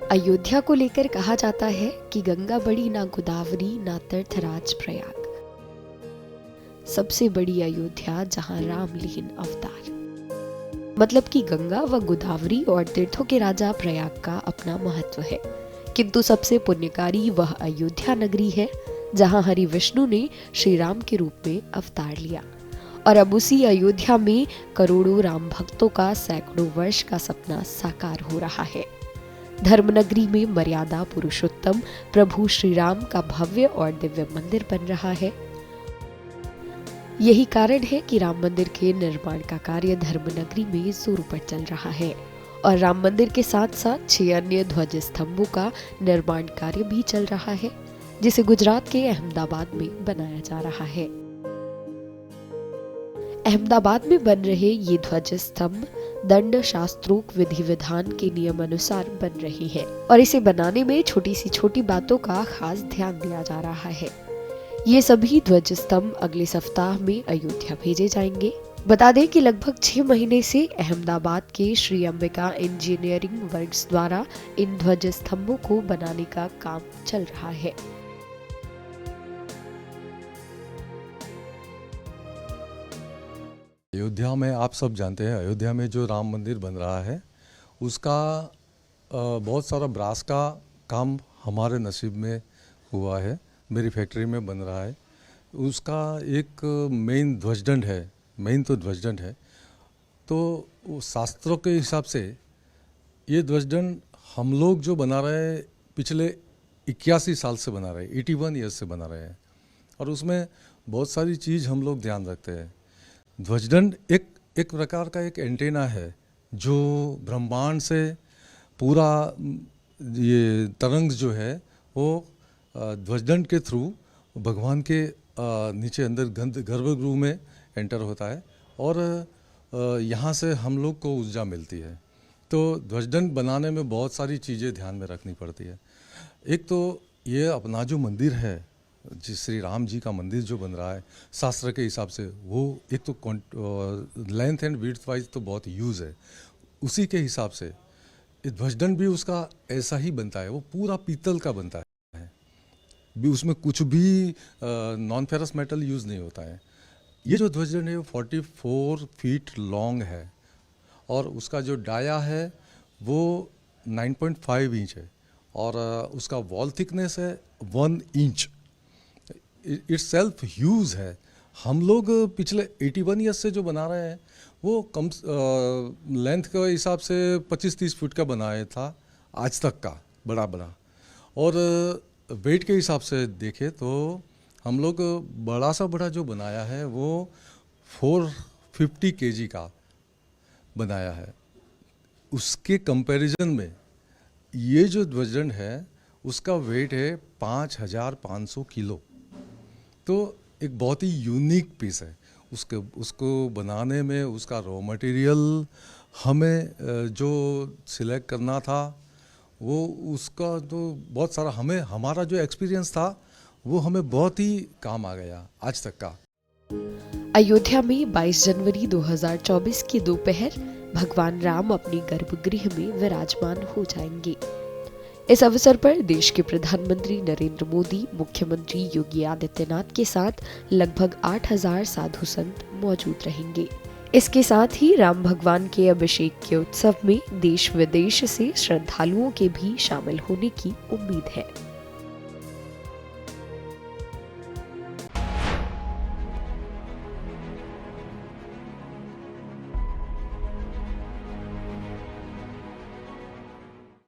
अयोध्या को लेकर कहा जाता है कि गंगा बड़ी ना गोदावरी ना तीर्थराज प्रयाग, सबसे बड़ी अयोध्या जहां राम लीन अवतार। मतलब कि गंगा व गोदावरी और तीर्थों के राजा प्रयाग का अपना महत्व है, किंतु सबसे पुण्यकारी वह अयोध्या नगरी है जहां हरि विष्णु ने श्री राम के रूप में अवतार लिया। और अब उसी अयोध्या में करोड़ों राम भक्तों का सैकड़ों वर्ष का सपना साकार हो रहा है। धर्मनगरी में मर्यादा पुरुषोत्तम प्रभु श्री राम का भव्य और दिव्य मंदिर बन रहा है। यही कारण है कि राम मंदिर के निर्माण का कार्य धर्मनगरी में जोरों पर चल रहा है और राम मंदिर के साथ साथ 6 अन्य ध्वज स्तंभों का निर्माण कार्य भी चल रहा है, जिसे गुजरात के अहमदाबाद में बनाया जा रहा है। अहमदाबाद में बन रहे ये ध्वज स्तंभ दंड शास्त्रोक्त विधि विधान के नियम अनुसार बन रहे हैं और इसे बनाने में छोटी सी छोटी बातों का खास ध्यान दिया जा रहा है। ये सभी ध्वज स्तंभ अगले सप्ताह में अयोध्या भेजे जाएंगे। बता दें कि लगभग 6 महीने से अहमदाबाद के श्री अंबिका इंजीनियरिंग वर्क्स द्वारा इन ध्वज स्तंभों को बनाने का काम चल रहा है। अयोध्या में आप सब जानते हैं, अयोध्या में जो राम मंदिर बन रहा है उसका बहुत सारा ब्रास का काम हमारे नसीब में हुआ है। मेरी फैक्ट्री में बन रहा है। उसका एक मेन ध्वजदंड है, मेन तो ध्वजदंड है। तो शास्त्रों के हिसाब से ये ध्वजदंड हम लोग जो बना रहे हैं पिछले 81 साल से बना रहे हैं, 81 ईयर्स से बना रहे हैं और उसमें बहुत सारी चीज़ हम लोग ध्यान रखते हैं। ध्वजदंड एक प्रकार का एक एंटेना है जो ब्रह्मांड से पूरा ये तरंग जो है वो ध्वजदंड के थ्रू भगवान के नीचे अंदर गर्भगृह में एंटर होता है और यहाँ से हम लोग को ऊर्जा मिलती है। तो ध्वजदंड बनाने में बहुत सारी चीज़ें ध्यान में रखनी पड़ती है। एक तो ये अपना जो मंदिर है, जिस श्री राम जी का मंदिर जो बन रहा है शास्त्र के हिसाब से, वो एक तो लेंथ एंड विड्थ वाइज तो बहुत यूज़ है। उसी के हिसाब से ध्वजदंड भी उसका ऐसा ही बनता है। वो पूरा पीतल का बनता है, भी उसमें कुछ भी नॉन फेरस मेटल यूज़ नहीं होता है। ये जो ध्वजदंड है वो 44 फीट लॉन्ग है और उसका जो डाया है वो 9.5 इंच है और उसका वॉल थिकनेस है 1 इंच। इट्स सेल्फ ह्यूज है। हम लोग पिछले 81 ईयर्स से जो बना रहे हैं वो कम लेंथ के हिसाब से 25-30 फुट का बनाया था आज तक का बड़ा और वेट के हिसाब से देखें तो हम लोग बड़ा सा बड़ा जो बनाया है वो 450 केजी का बनाया है। उसके कंपैरिजन में ये जो ध्वजदंड है उसका वेट है 5500 किलो। तो एक बहुत ही यूनिक पीस है। उसको बनाने में उसका रॉ मटेरियल हमें जो सिलेक्ट करना था वो उसका तो बहुत सारा हमारा जो एक्सपीरियंस था वो हमें बहुत ही काम आ गया आज तक का। अयोध्या में 22 जनवरी 2024 की दोपहर भगवान राम अपने गर्भगृह में विराजमान हो जाएंगे। इस अवसर पर देश के प्रधानमंत्री नरेंद्र मोदी, मुख्यमंत्री योगी आदित्यनाथ के साथ लगभग 8000 साधु संत मौजूद रहेंगे। इसके साथ ही राम भगवान के अभिषेक के उत्सव में देश विदेश से श्रद्धालुओं के भी शामिल होने की उम्मीद है।